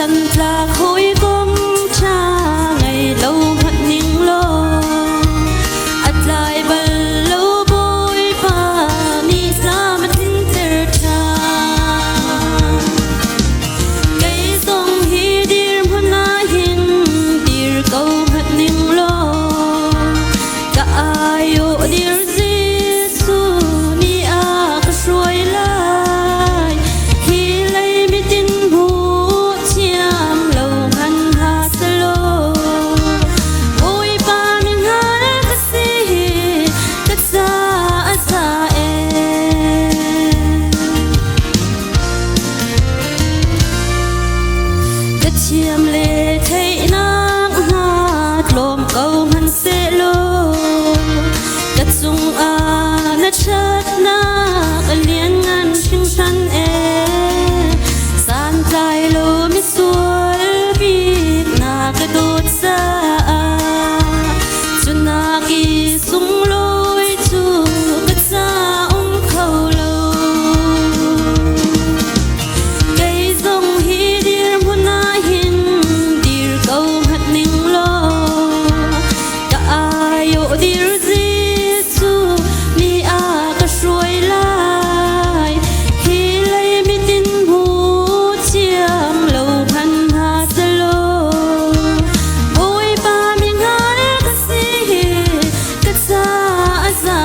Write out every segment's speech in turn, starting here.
săn là khối công cha ngày lâu hận ninh lo ắt lại bần lâu bôi pa ni sa mà tin ter cha cây sông hi dir hôn na hin dir câu hận ninh lo cả ayo dir Giêsu ni a ka suai lai hi lay mi tin bu chiam lâu han ha salo oi pa min ha ka si ka sa asa ka chiam le thei nang ha tlom câu han se lo ka chung a na chat na ka lian ngan sing san san tai lo mi sual bi na ka dot sa chu na ki sung loi chu ka sa khâu lo cây dòng hi dir mun na hin dir câu hat ning lo ka ayo dir Giêsu ni a ka suai lai hi lay mi tin bu chiam lâu han ha salo oi pa mi ngal ka si ka sa asa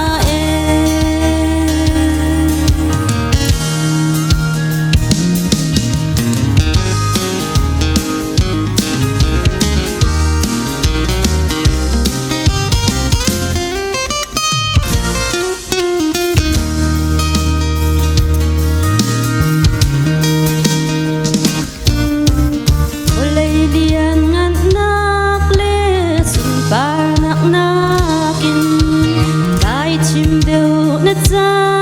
Olay lian ngan nak le sun par nak nakin tai chim deu na cha